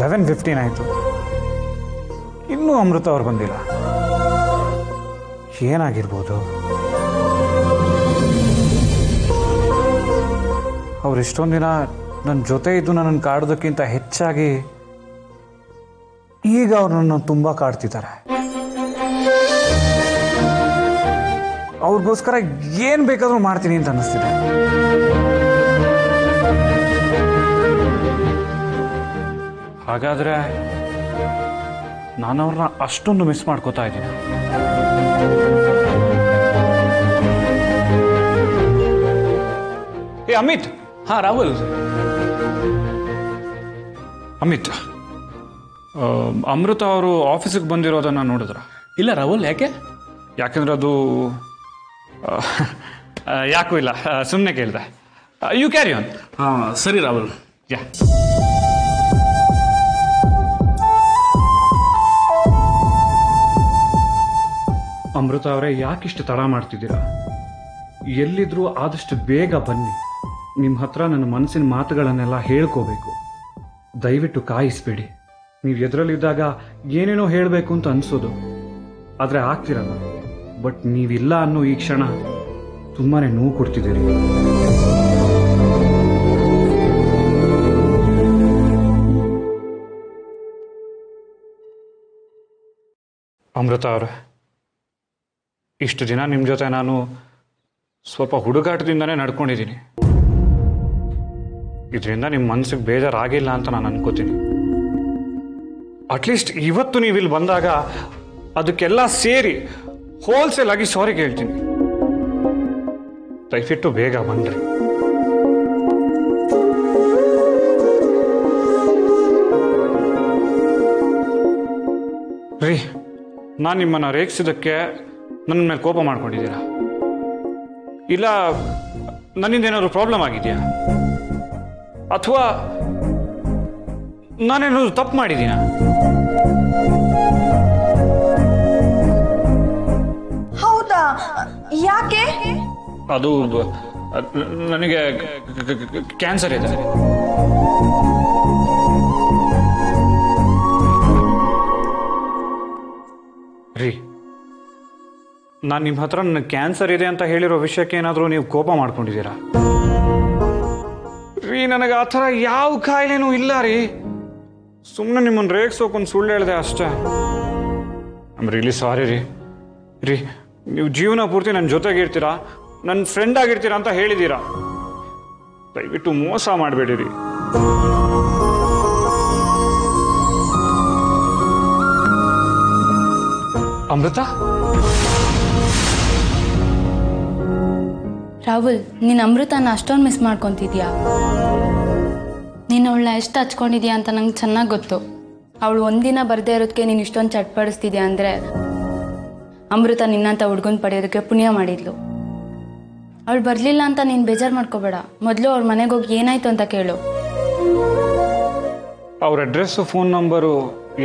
11:15 ಆಯಿತು, ಇನ್ನೂ ಅಮೃತ ಅವ್ರು ಬಂದಿಲ್ಲ. ಏನಾಗಿರ್ಬೋದು? ಅವ್ರು ಇಷ್ಟೊಂದು ದಿನ ನನ್ನ ಜೊತೆ ಇದ್ದು ನನ್ನನ್ನು ಕಾಡೋದಕ್ಕಿಂತ ಹೆಚ್ಚಾಗಿ ಈಗ ಅವ್ರು ನನ್ನ ತುಂಬ ಕಾಡ್ತಿದ್ದಾರೆ. ಅವ್ರಿಗೋಸ್ಕರ ಏನು ಬೇಕಾದರೂ ಮಾಡ್ತೀನಿ ಅಂತ ಅನ್ನಿಸ್ತಿದೆ. ಹಾಗಾದರೆ ನಾನು ಅವ್ರನ್ನ ಅಷ್ಟೊಂದು ಮಿಸ್ ಮಾಡ್ಕೋತಾ ಇದ್ದೀನಿ. ಏ ಅಮಿತ್. ಹಾಂ ರಾಹುಲ್. ಅಮಿತ್, ಅಮೃತ ಅವರು ಆಫೀಸಿಗೆ ಬಂದಿರೋದನ್ನು ನೋಡಿದ್ರ? ಇಲ್ಲ ರಾಹುಲ್, ಯಾಕೆ? ಯಾಕಂದ್ರೆ ಅದು ಯಾಕೂ ಇಲ್ಲ, ಸುಮ್ಮನೆ ಕೇಳಿದೆ. You carry on. ಹಾಂ ಸರಿ ರಾಹುಲ್. ಯಾ. ಅಮೃತ ಅವರೇ, ಯಾಕಿಷ್ಟು ತಡ ಮಾಡ್ತಿದ್ದೀರಾ? ಎಲ್ಲಿದ್ರೂ ಆದಷ್ಟು ಬೇಗ ಬನ್ನಿ. ನಿಮ್ಮ ಹತ್ರ ನನ್ನ ಮನಸ್ಸಿನ ಮಾತುಗಳನ್ನೆಲ್ಲ ಹೇಳ್ಕೋಬೇಕು. ದಯವಿಟ್ಟು ಕಾಯಿಸ್ಬೇಡಿ. ನೀವು ಎದುರಲ್ಲಿದ್ದಾಗ ಏನೇನೋ ಹೇಳಬೇಕು ಅಂತ ಅನಿಸೋದು, ಆದರೆ ಆಗ್ತಿರಲ್ಲ. ಬಟ್ ನೀವಿಲ್ಲ ಅನ್ನೋ ಈ ಕ್ಷಣ ತುಂಬಾ ನೋವು ಕೊಡ್ತಿದ್ದೀರಿ. ಅಮೃತ ಅವರೇ, ಇಷ್ಟು ದಿನ ನಿಮ್ಮ ಜೊತೆ ನಾನು ಸ್ವಲ್ಪ ಹುಡುಗಾಟದಿಂದನೇ ನಡ್ಕೊಂಡಿದ್ದೀನಿ. ಇದರಿಂದ ನಿಮ್ಮ ಮನಸ್ಸಿಗೆ ಬೇಜಾರಾಗಿಲ್ಲ ಅಂತ ನಾನು ಅನ್ಕೋತೀನಿ. ಅಟ್ಲೀಸ್ಟ್ ಇವತ್ತು ನೀವು ಇಲ್ಲಿ ಬಂದಾಗ ಅದಕ್ಕೆಲ್ಲ ಸೇರಿ ಹೋಲ್ಸೇಲ್ ಆಗಿ ಸಾರಿ ಕೇಳ್ತೀನಿ. ದಯವಿಟ್ಟು ಬೇಗ ಬನ್ನಿರಿ. ರೀ, ನಾನು ನಿಮ್ಮನ್ನು ರೇಗಿಸಿದ್ದಕ್ಕೆ ನನ್ನ ಮೇಲೆ ಕೋಪ ಮಾಡ್ಕೊಂಡಿದ್ದೀರಾ? ಇಲ್ಲ ನನ್ನಿಂದ ಏನಾದರೂ ಪ್ರಾಬ್ಲಮ್ ಆಗಿದೆಯಾ? ಅಥವಾ ನಾನೇನಾದರೂ ತಪ್ಪು ಮಾಡಿದ್ದೀನಾ? ಹೌದಾ? ಯಾಕೆ? ಅದು ನನಗೆ ಕ್ಯಾನ್ಸರ್ ಇದೆ. ರೀ, ನಾನು ನಿಮ್ಮ ಹತ್ರ ನನಗೆ ಕ್ಯಾನ್ಸರ್ ಇದೆ ಅಂತ ಹೇಳಿರೋ ವಿಷಯಕ್ಕೆ ಏನಾದರೂ ನೀವು ಕೋಪ ಮಾಡ್ಕೊಂಡಿದ್ದೀರಾ? ರೀ, ನನಗೆ ಆ ಥರ ಯಾವ ಕಾಯಿಲೆನೂ ಇಲ್ಲ ರೀ. ಸುಮ್ಮನೆ ನಿಮ್ಮನ್ನು ರೇಗಿಸೋಕೊಂದು ಸುಳ್ಳು ಹೇಳಿದೆ ಅಷ್ಟೇ. ಐಮ್ ರಿಯಲಿ ಸಾರಿ ರೀ. ರೀ, ನೀವು ಜೀವನ ಪೂರ್ತಿ ನನ್ನ ಜೊತೆಗಿರ್ತೀರಾ, ನನ್ನ ಫ್ರೆಂಡ್ ಆಗಿರ್ತೀರಾ ಅಂತ ಹೇಳಿದ್ದೀರಾ. ದಯವಿಟ್ಟು ಮೋಸ ಮಾಡಬೇಡಿರಿ. ಅಮೃತ, ರಾಹುಲ್, ನೀನು ಅಮೃತನ ಅಷ್ಟೊಂದು ಮಿಸ್ ಮಾಡ್ಕೊತಿದ್ಯಾ? ನೀನು ಅವಳನ್ನ ಎಷ್ಟು ಹಚ್ಕೊಂಡಿದ್ಯಾ ಅಂತ ನಂಗೆ ಚೆನ್ನಾಗಿ ಗೊತ್ತು. ಅವಳು ಒಂದಿನ ಬರದೇ ಇರೋದಕ್ಕೆ ನೀನು ಇಷ್ಟೊಂದು ಚಟ್ಪಡಿಸ್ತಿದ್ಯಾ ಅಂದರೆ ಅಮೃತ ನಿನ್ನಂಥ ಹುಡ್ಗನ ಪಡೆಯೋದಕ್ಕೆ ಪುಣ್ಯ ಮಾಡಿದ್ಲು. ಅವಳು ಬರಲಿಲ್ಲ ಅಂತ ನೀನು ಬೇಜಾರು ಮಾಡ್ಕೋಬೇಡ. ಮೊದಲು ಅವ್ರ ಮನೆಗೆ ಹೋಗಿ ಏನಾಯ್ತು ಅಂತ ಕೇಳು. ಅವ್ರ ಅಡ್ರೆಸ್ಸು ಫೋನ್ ನಂಬರು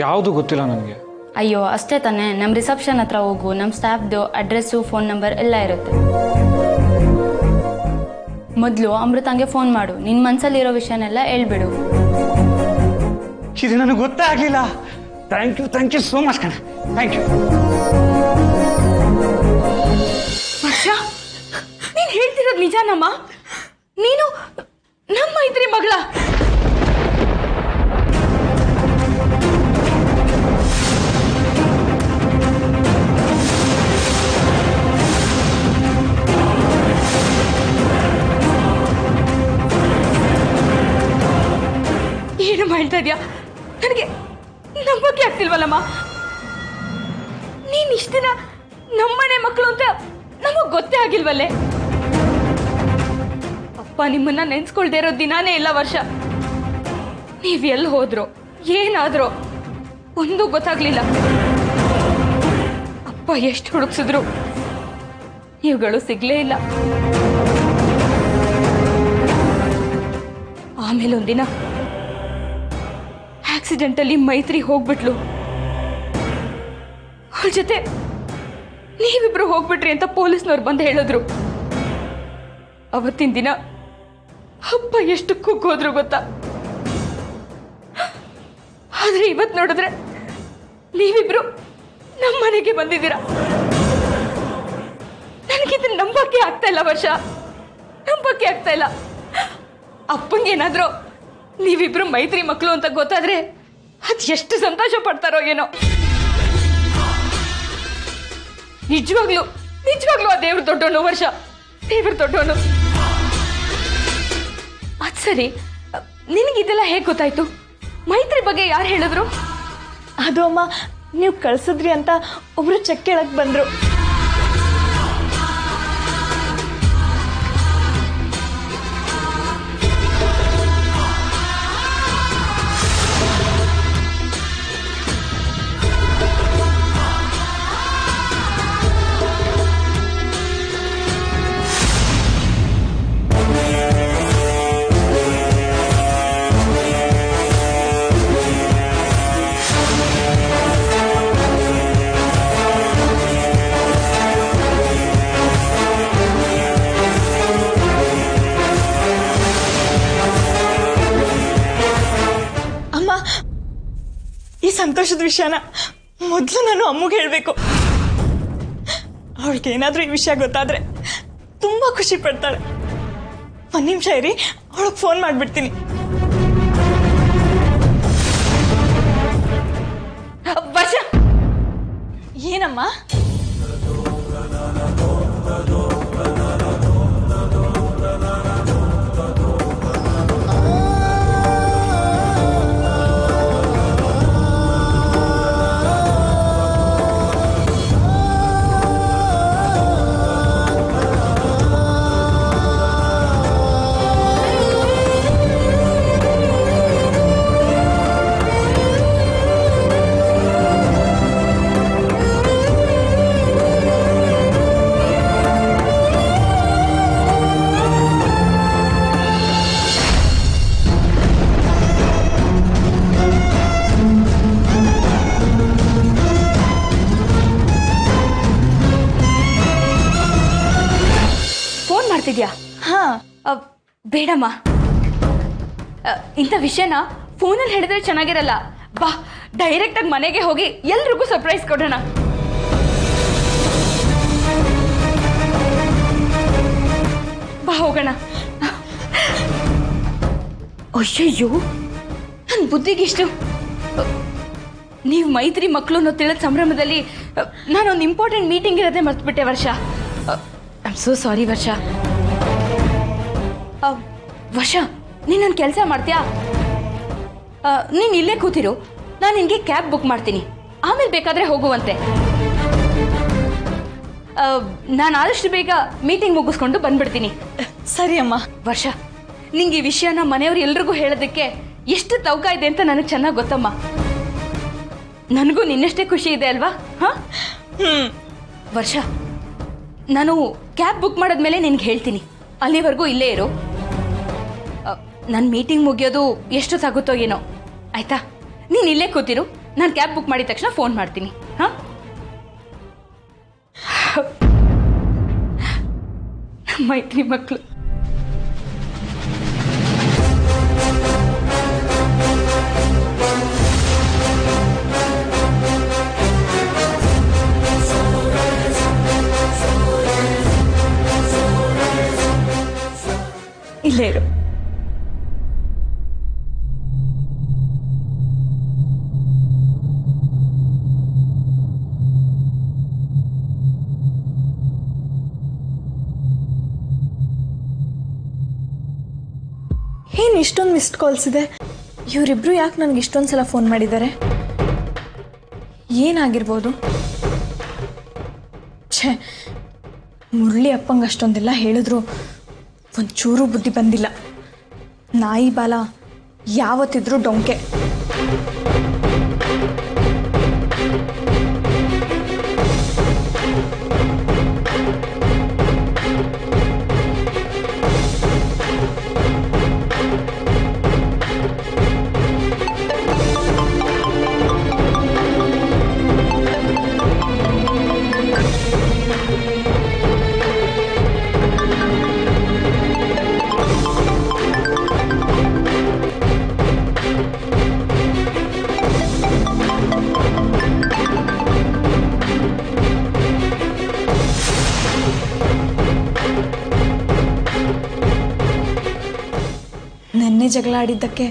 ಯಾವುದು ಗೊತ್ತಿಲ್ಲ ನನಗೆ. ಅಯ್ಯೋ ಅಷ್ಟೇ ತಾನೇ, ನಮ್ಮ ರಿಸೆಪ್ಷನ್ ಹತ್ರ ಹೋಗು. ನಮ್ಮ ಸ್ಟಾಫ್ದು ಅಡ್ರೆಸ್ಸು ಫೋನ್ ನಂಬರ್ ಎಲ್ಲ ಇರುತ್ತೆ. ಮೊದಲು ಅಮೃತಂಗೆ ಫೋನ್ ಮಾಡು. ನಿನ್ನ ಮನಸ್ಸಲ್ಲಿರೋ ವಿಷಯನೆಲ್ಲ ಹೇಳ್ಬಿಡು. ಇದು ನನಗೆ ಗೊತ್ತೇ ಆಗಲಿಲ್ಲ. ಥ್ಯಾಂಕ್ ಯು ಸೋ ಮಚ್ ಕಣ. Thank you. ವರ್ಷ, ನೀನು ಹೇಳ್ತಿರೋದು ನಿಜಾನಮ್ಮ? ನೀನು ನಮ್ಮ ಮೈತ್ರಿ ಮಗಳ? ಏನು ಮಾಡ್ತಾ ಇದೆಯಾ? ನನಗೆ ನಂಬಕ್ಕೆ ಆಗ್ತಿಲ್ವಲ್ಲಮ್ಮ. ನೀನ್ ಇಷ್ಟ ದಿನ ನಮ್ಮನೆ ಮಕ್ಕಳು ಅಂತ ನಮಗ್ ಗೊತ್ತೇ ಆಗಿಲ್ವಲ್ಲೇ. ಅಪ್ಪ ನಿಮ್ಮನ್ನ ನೆನ್ಸ್ಕೊಳ್ದೇ ಇರೋ ದಿನಾನೇ ಇಲ್ಲ ವರ್ಷ. ನೀವ್ ಎಲ್ಲಿ ಹೋದ್ರೋ ಏನಾದ್ರೋ ಒಂದು ಗೊತ್ತಾಗ್ಲಿಲ್ಲ. ಅಪ್ಪ ಎಷ್ಟು ಹುಡುಕ್ಸಿದ್ರು ನೀವುಗಳು ಸಿಗ್ಲೇ ಇಲ್ಲ. ಆಮೇಲೆ ಒಂದಿನ ಆಕ್ಸಿಡೆಂಟಲ್ಲಿ ಮೈತ್ರಿ ಹೋಗ್ಬಿಟ್ಲು. ಅವಳ ಜೊತೆ ನೀವಿಬ್ರು ಹೋಗ್ಬಿಟ್ರಿ ಅಂತ ಪೊಲೀಸ್ನವ್ರು ಬಂದು ಹೇಳಿದ್ರು. ಅವತ್ತಿನ ದಿನ ಅಪ್ಪ ಎಷ್ಟು ಕುಗ್ಗೋದ್ರು ಗೊತ್ತಾ? ಆದ್ರೆ ಇವತ್ತು ನೋಡಿದ್ರೆ ನೀವಿಬ್ರು ನಮ್ಮ ಮನೆಗೆ ಬಂದಿದ್ದೀರಾ. ನನಗಿದನ್ನ ನಂಬಕ್ಕೆ ಆಗ್ತಾ ಇಲ್ಲ ವರ್ಷ, ನಂಬಕ್ಕೆ ಆಗ್ತಾ ಇಲ್ಲ. ಅಪ್ಪಂಗೇನಾದ್ರೂ ನೀವಿಬ್ರು ಮೈತ್ರಿ ಮಕ್ಕಳು ಅಂತ ಗೊತ್ತಾದ್ರೆ ಅದ್ ಎಷ್ಟು ಸಂತೋಷ ಪಡ್ತಾರೋ ಏನೋ. ನಿಜವಾಗ್ಲು ನಿಜವಾಗ್ಲು ಆ ದೇವ್ರ ದೊಡ್ಡವನು ವರ್ಷ, ದೇವ್ರ ದೊಡ್ಡವನು. ಅದ್ ಸರಿ, ನಿನಗಿದೆಲ್ಲ ಹೇಗೆ ಗೊತ್ತಾಯ್ತು? ಮೈತ್ರಿ ಬಗ್ಗೆ ಯಾರು ಹೇಳಿದ್ರು? ಅದು ಅಮ್ಮ, ನೀವು ಕಳ್ಸಿದ್ರಿ ಅಂತ ಒಬ್ರು ಚೆಕ್ ಕೇಳಕ್ ಬಂದ್ರು. ಈ ಸಂತೋಷದ ವಿಷಯನ ಮೊದಲು ನಾನು ಅಮ್ಮಗೆ ಹೇಳಬೇಕು. ಅವಳಿಗೆ ಏನಾದರೂ ಈ ವಿಷಯ ಗೊತ್ತಾದ್ರೆ ತುಂಬಾ ಖುಷಿ ಪಡ್ತಾಳೆ. ಒಂದು ನಿಮಿಷ ಇರಿ, ಅವಳಿಗೆ ಫೋನ್ ಮಾಡಿಬಿಡ್ತೀನಿ. ವರ್ಷ, ಏನಮ್ಮ? ಹಾ, ಬೇಡಮ್ಮ. ಇಂಥ ವಿಷಯನ ಫೋನಲ್ಲಿ ಹೇಳಿದ್ರೆ ಚೆನ್ನಾಗಿರಲ್ಲ. ಬಾ, ಡೈರೆಕ್ಟ್ ಆಗಿ ಮನೆಗೆ ಹೋಗಿ ಎಲ್ರಿಗೂ ಸರ್ಪ್ರೈಸ್ ಕೊಡೋಣ. ಬಾ ಹೋಗೋಣ. ಅಯ್ಯಯ್ಯೋ, ನನ್ನ ಬುದ್ಧಿಗಿಷ್ಟು. ನೀವು ಮೈತ್ರಿ ಮಕ್ಕಳು ಅನ್ನೋ ತಿಳಿದ ಸಂಭ್ರಮದಲ್ಲಿ ನಾನೊಂದು ಇಂಪಾರ್ಟೆಂಟ್ ಮೀಟಿಂಗ್ ಇರೋದೇ ಮರ್ತ್ಬಿಟ್ಟೆ ವರ್ಷ. ಐ ಆಮ್ ಸೋ ಸಾರಿ ವರ್ಷ. ವರ್ಷ, ನೀನೊಂದು ಕೆಲಸ ಮಾಡ್ತೀಯಾ? ನೀನು ಇಲ್ಲೇ ಕೂತಿರು, ನಾನು ನಿನಗೆ ಕ್ಯಾಬ್ ಬುಕ್ ಮಾಡ್ತೀನಿ. ಆಮೇಲೆ ಬೇಕಾದರೆ ಹೋಗುವಂತೆ. ನಾನು ಆದಷ್ಟು ಬೇಗ ಮೀಟಿಂಗ್ ಮುಗಿಸ್ಕೊಂಡು ಬಂದ್ಬಿಡ್ತೀನಿ. ಸರಿ ಅಮ್ಮ. ವರ್ಷ, ನಿಂಗೆ ಈ ವಿಷಯನ ಮನೆಯವ್ರು ಎಲ್ರಿಗೂ ಹೇಳೋದಕ್ಕೆ ಎಷ್ಟು ತವಕ ಇದೆ ಅಂತ ನನಗೆ ಚೆನ್ನಾಗಿ ಗೊತ್ತಮ್ಮ. ನನಗೂ ನಿನ್ನಷ್ಟೇ ಖುಷಿ ಇದೆ ಅಲ್ವಾ? ಹಾಂ, ವರ್ಷ, ನಾನು ಕ್ಯಾಬ್ ಬುಕ್ ಮಾಡಿದ್ಮೇಲೆ ನಿನ್ಗೆ ಹೇಳ್ತೀನಿ. ಅಲ್ಲಿವರೆಗೂ ಇಲ್ಲೇ ಇರು. ನನ್ನ ಮೀಟಿಂಗ್ ಮುಗಿಯೋದು ಎಷ್ಟೊತ್ತಾಗುತ್ತೋ ಏನೋ. ಆಯ್ತಾ? ನೀನು ಇಲ್ಲೇ ಕೂತಿರು, ನಾನು ಕ್ಯಾಬ್ ಬುಕ್ ಮಾಡಿದ ತಕ್ಷಣ ಫೋನ್ ಮಾಡ್ತೀನಿ. ಹಾಂ, ಮೈತ್ರಿ ಮಕ್ಕಳು. ಇಲ್ಲೇ ಇರು. ಏನು ಇಷ್ಟೊಂದು ಮಿಸ್ಡ್ ಕಾಲ್ಸ್ ಇದೆ? ಇವರಿಬ್ರು ಯಾಕೆ ನನಗೆ ಇಷ್ಟೊಂದು ಸಲ ಫೋನ್ ಮಾಡಿದ್ದಾರೆ? ಏನಾಗಿರ್ಬೋದು? ಛೇ, ಮುರಳಿ ಅಪ್ಪಂಗೆ ಅಷ್ಟೊಂದೆಲ್ಲ ಹೇಳಿದ್ರು ಒಂಚೂರು ಬುದ್ಧಿ ಬಂದಿಲ್ಲ. ನಾಯಿ ಬಾಲ ಯಾವತ್ತಿದ್ರೂ ಡೊಂಕೆ. ಜಗಳ ಆಡಿದ್ದಕ್ಕೆ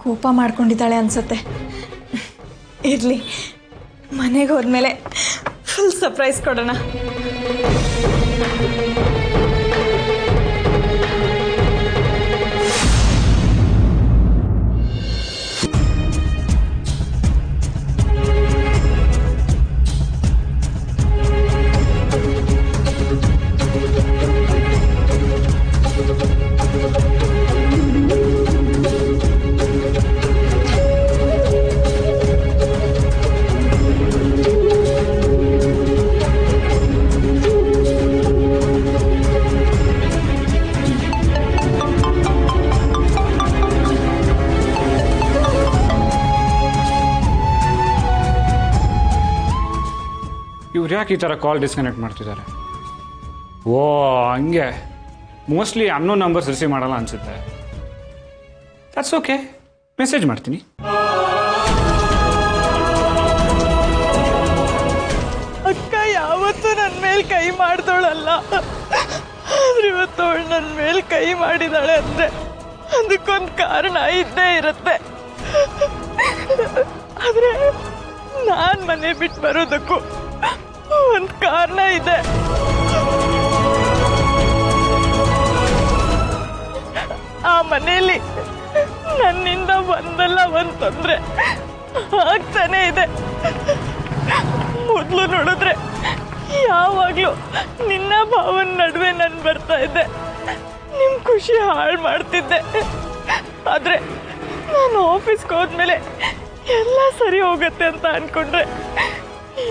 ಕೋಪ ಮಾಡ್ಕೊಂಡಿದ್ದಾಳೆ ಅನ್ಸುತ್ತೆ. ಇರಲಿ, ಮನೆಗೆ ಹೋದ್ಮೇಲೆ ಫುಲ್ ಸರ್ಪ್ರೈಸ್ ಕೊಡೋಣ. ಇವ್ರು ಯಾಕೆ ಈ ಥರ ಕಾಲ್ ಡಿಸ್ಕನೆಕ್ಟ್ ಮಾಡ್ತಿದ್ದಾರೆ? ಓ ಹಂಗೆ, ಮೋಸ್ಟ್ಲಿ ಅನ್ನೋ ನಂಬರ್ಸ್ ರಿಸೀವ್ ಮಾಡಲ್ಲ ಅನಿಸುತ್ತೆ. ದಟ್ಸ್ ಓಕೆ, ಮೆಸೇಜ್ ಮಾಡ್ತೀನಿ. ಅಕ್ಕ ಯಾವತ್ತೂ ನನ್ನ ಮೇಲೆ ಕೈ ಮಾಡ್ದೋಳಲ್ಲ, ಆದ್ರೆ ಇವತ್ತು ಅವಳು ನನ್ನ ಮೇಲೆ ಕೈ ಮಾಡಿದಾಳೆ ಅಂದ್ರೆ ಅದಕ್ಕೊಂದು ಕಾರಣ ಇದ್ದೇ ಇರುತ್ತೆ. ಆದ್ರೆ ನಾನು ಮನೆ ಬಿಟ್ಟು ಬರೋದಕ್ಕೂ ಒಂದು ಕಾರಣ ಇದೆ. ಆ ಮನೆಯಲ್ಲಿ ನನ್ನಿಂದ ಒಂದಲ್ಲ ಒಂದು ತೊಂದರೆ ಆಗ್ತಾನೆ ಇದೆ. ಮೊದಲು ನೋಡಿದ್ರೆ ಯಾವಾಗಲೂ ನಿನ್ನ ಭಾವನ ನಡುವೆ ನಾನು ಬರ್ತಾ ಇದ್ದೆ, ನಿಮ್ಮ ಖುಷಿ ಹಾಳು ಮಾಡ್ತಿದ್ದೆ. ಆದರೆ ನಾನು ಆಫೀಸ್ಗೆ ಹೋದ್ಮೇಲೆ ಎಲ್ಲ ಸರಿ ಹೋಗುತ್ತೆ ಅಂತ ಅಂದ್ಕೊಂಡ್ರೆ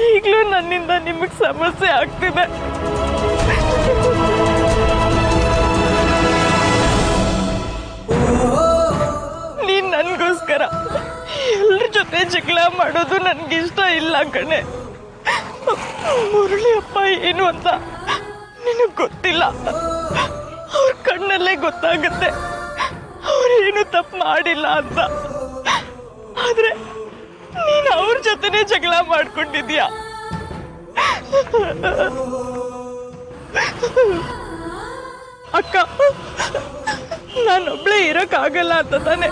ಈಗಲೂ ನನ್ನಿಂದ ನಿಮಗೆ ಸಮಸ್ಯೆ ಆಗ್ತಿದೆ. ನೀನು ನನಗೋಸ್ಕರ ಎಲ್ಲರ ಜೊತೆ ಜಗಳ ಮಾಡೋದು ನನಗಿಷ್ಟ ಇಲ್ಲ ಕಣೆ. ಮುರಳಿ ಅಪ್ಪ ಏನು ಅಂತ ನಿನಗೆ ಗೊತ್ತಿಲ್ಲ, ಅವ್ರ ಕಣ್ಣಲ್ಲೇ ಗೊತ್ತಾಗುತ್ತೆ ಅವ್ರೇನು ತಪ್ಪು ಮಾಡಿಲ್ಲ ಅಂತ. ಆದ್ರೆ ನೀನು ಅವ್ರ ಜೊತೆನೆ ಜಗಳ ಮಾಡ್ಕೊಂಡಿದ್ಯಾ. ಅಕ್ಕ, ನಾನೊಬ್ಳೆ ಇರೋಕ್ಕಾಗಲ್ಲ ಅಂತ ತಾನೆ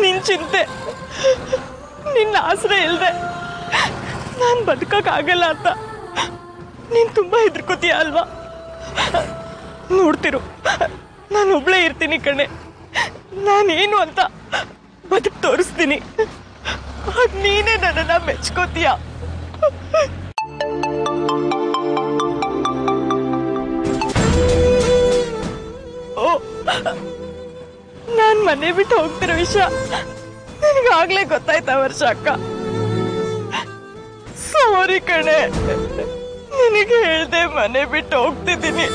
ನಿನ್ ಚಿಂತೆ. ನಿನ್ನ ಆಸರೆ ಇಲ್ದೆ ನಾನು ಬದುಕಕ್ಕಾಗಲ್ಲ ಅಂತ ನೀನು ತುಂಬ ಹೆದರ್ಕೋತೀಯ ಅಲ್ವಾ? ನೋಡ್ತಿರು, ನಾನೊಬ್ಳೆ ಇರ್ತೀನಿ ಕಣೆ. ನಾನೇನು ಅಂತ ಬದುಕು ತೋರಿಸ್ತೀನಿ, ಆಗ ನೀನೇ ನನ್ನನ್ನು ಮೆಚ್ಕೋತೀಯ. ಓ, ನಾನು ಮನೆ ಬಿಟ್ಟು ಹೋಗ್ತಿರೋ ವಿಷಯ ನಿನಗಾಗ್ಲೇ ಗೊತ್ತಾಯ್ತಾ ವರ್ಷ ಅಕ್ಕ? ಸಾರಿ ಕಣೆ, ನಿನಗೆ ಹೇಳ್ದೆ ಮನೆ ಬಿಟ್ಟು ಹೋಗ್ತಿದ್ದೀನಿ.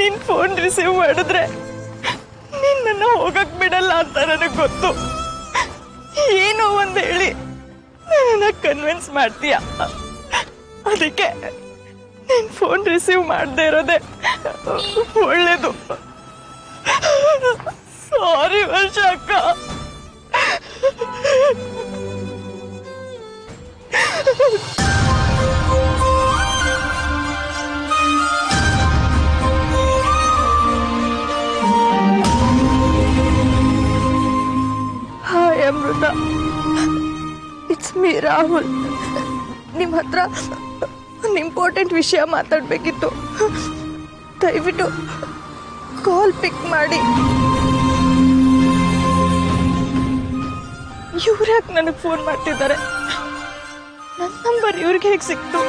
ನಿನ್ ಫೋನ್ ರಿಸೀವ್ ಮಾಡಿದ್ರೆ ನೀನ್ ನನ್ನ ಹೋಗಕ್ ಬಿಡಲ್ಲ ಅಂತ ನನಗೆ ಗೊತ್ತು. ಏನೋ ಒಂದು ಹೇಳಿ ನನ್ನ ಕನ್ವಿನ್ಸ್ ಮಾಡ್ತೀಯ. ಅದಕ್ಕೆ ನಿನ್ ಫೋನ್ ರಿಸೀವ್ ಮಾಡದೇ ಇರೋದೆ ಒಳ್ಳೇದು. ಸಾರಿ ವರ್ಷ ಅಕ್ಕ. Hi Amrita, it's me Rahul. ನಿಮ್ಮ ಹತ್ರ ಒಂದು ಇಂಪಾರ್ಟೆಂಟ್ ವಿಷಯ ಮಾತಾಡಬೇಕಿತ್ತು. ದಯವಿಟ್ಟು ಕಾಲ್ ಪಿಕ್ ಮಾಡಿ. ಇವ್ರು ಯಾಕೆ ನನಗೆ ಫೋನ್ ಮಾಡ್ತಿದ್ದಾರೆ? ನನ್ನ ನಂಬರ್ ಇವ್ರಿಗೆ ಹೇಗೆ ಸಿಕ್ತು?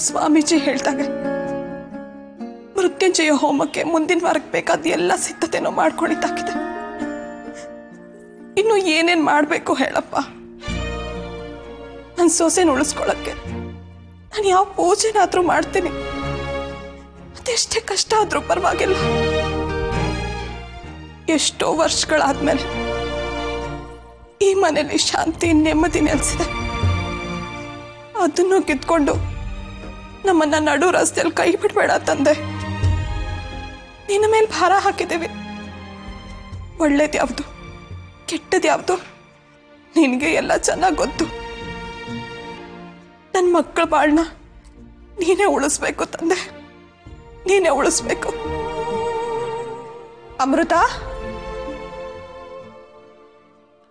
ಸ್ವಾಮೀಜಿ ಹೇಳ್ದಾಗ ಮೃತ್ಯುಂಜಯ ಹೋಮಕ್ಕೆ ಮುಂದಿನ ವಾರಕ್ಕೆ ಬೇಕಾದ ಎಲ್ಲ ಸಿದ್ಧತೆನೂ ಮಾಡ್ಕೊಂಡಿದ್ದಾಗಿದೆ. ಇನ್ನು ಏನೇನ್ ಮಾಡ್ಬೇಕು ಹೇಳಪ್ಪ? ನನ್ನ ಸೊಸೆನ ಉಳಿಸ್ಕೊಳಕ್ಕೆ ನಾನು ಯಾವ ಪೂಜೆನಾದ್ರೂ ಮಾಡ್ತೀನಿ. ಅದೆಷ್ಟೇ ಕಷ್ಟ ಆದ್ರೂ ಪರವಾಗಿಲ್ಲ. ಎಷ್ಟೋ ವರ್ಷಗಳಾದ್ಮೇಲೆ ಈ ಮನೇಲಿ ಶಾಂತಿ ನೆಮ್ಮದಿ ನೆಲೆಸಿದೆ. ಅದನ್ನು ಕಿತ್ಕೊಂಡು ನಮ್ಮನ್ನ ನಡು ರಸ್ತೆಯಲ್ಲಿ ಕೈ ಬಿಡಬೇಡ ತಂದೆ. ನಿನ್ನ ಮೇಲೆ ಭಾರ ಹಾಕಿದ್ದೇವೆ. ಒಳ್ಳೇದ್ಯಾವ್ದು ಕೆಟ್ಟದ್ಯಾವ್ದು ನಿನಗೆ ಎಲ್ಲ ಚೆನ್ನಾಗಿ ಗೊತ್ತು. ನನ್ನ ಮಕ್ಕಳ ಬಾಳ್ನ ನೀನೇ ಉಳಿಸ್ಬೇಕು ತಂದೆ, ನೀನೇ ಉಳಿಸ್ಬೇಕು. ಅಮೃತ,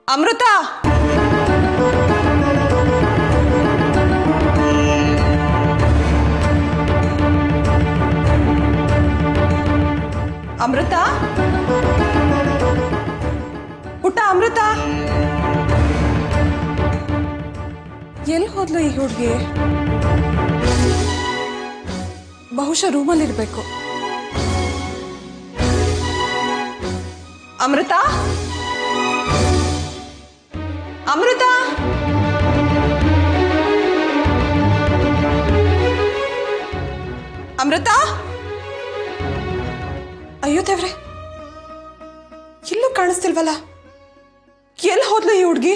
ಅಮೃತ, ಅಮೃತ, ಪುಟ್ಟ ಅಮೃತ, ಎಲ್ಲಿ ಹೋದ್ಲು ಈ ಹುಡುಗಿ? ಬಹುಶಃ ರೂಮಲ್ಲಿರ್ಬೇಕು. ಅಮೃತ, ಅಮೃತ, ಅಮೃತ. ಅಯ್ಯೋ ದೇವ್ರೆ, ಇಲ್ಲೂ ಕಾಣಿಸ್ತಿಲ್ವಲ್ಲ. ಎಲ್ಲಿ ಹೋದ್ಲು ಈ ಹುಡುಗಿ?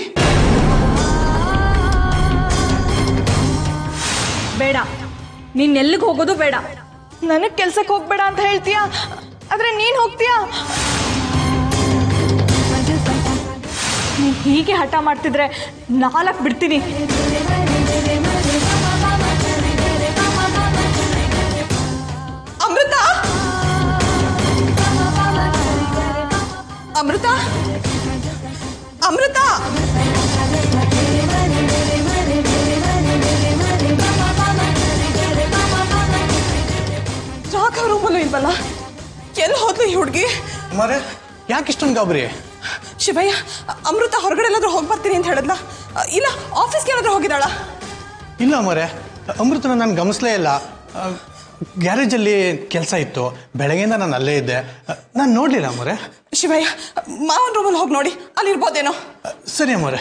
ಬೇಡ, ನೀನ್ ಎಲ್ಲಿಗೆ ಹೋಗೋದು ಬೇಡ. ನನಗ್ ಕೆಲ್ಸಕ್ಕೆ ಹೋಗ್ಬೇಡ ಅಂತ ಹೇಳ್ತೀಯಾ, ಆದ್ರೆ ನೀನ್ ಹೋಗ್ತೀಯಾ? ನೀನ್ ಹೀಗೆ ಹಠ ಮಾಡ್ತಿದ್ರೆ 4 ಬಿಡ್ತೀನಿ. ಅಮೃತ, ಅಮೃತ, ಅಮೃತ. ರಾಘವ ರೂಮಲ್ಲೂ ಇಲ್ವಲ್ಲ. ಎಲ್ಲಿ ಹೋದ್ಲು ಈ ಹುಡುಗಿ? ಮರೆ ಯಾಕೆ ಇಷ್ಟೊಂದು ಗಾಬರಿ? ಶಿವಯ್ಯ, ಅಮೃತ ಹೊರಗಡೆ ಎಲ್ಲಾದ್ರೂ ಹೋಗಿ ಬರ್ತೀನಿ ಅಂತ ಹೇಳಿದ್ಲ, ಇಲ್ಲ ಆಫೀಸ್ಗೆ ಏನಾದ್ರೂ ಹೋಗಿದ್ದಾಳ? ಇಲ್ಲ ಮರೆ, ಅಮೃತನ ನಾನು ಗಮನಿಸಲೇ ಇಲ್ಲ. ಗ್ಯಾರೇಜಲ್ಲಿ ಕೆಲಸ ಇತ್ತು, ಬೆಳಗ್ಗೆಯಿಂದ ನಾನು ಅಲ್ಲೇ ಇದ್ದೆ, ನಾನು ನೋಡಲಿಲ್ಲ ಮರೆ. ಶಿವಯ್ಯ, ಮಾವನ ರೂಮಲ್ಲಿ ಹೋಗಿ ನೋಡಿ, ಅಲ್ಲಿರ್ಬೋದೇನೋ. ಸರಿ ಮರೆ.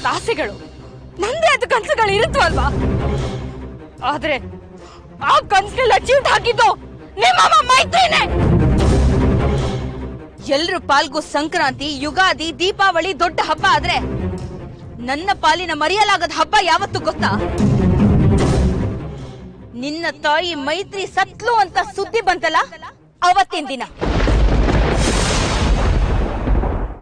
ಆಸೆಗಳು, ನಂದೇ ಅದು ಕನಸುಗಳು ಇರುತ್ತಲ್ವಾ? ಆದ್ರೆ ಆ ಕನಸೆಲ್ಲ ಚೀಟ್ ಹಾಕಿದ್ದು ನಿಮ್ಮ ಮೈತ್ರಿನೇ. ಎಲ್ರು ಪಾಲ್ಗೂ ಸಂಕ್ರಾಂತಿ, ಯುಗಾದಿ, ದೀಪಾವಳಿ ದೊಡ್ಡ ಹಬ್ಬ ಆದ್ರೆ ನನ್ನ ಪಾಲಿನ ಮರೆಯಲಾಗದ ಹಬ್ಬ ಯಾವತ್ತು ಗೊತ್ತಾ? ನಿನ್ನ ತಾಯಿ ಮೈತ್ರಿ ಸತ್ಲು ಅಂತ ಸುದ್ದಿ ಬಂತಲ್ಲ, ಅವತ್ತಿನ ದಿನ.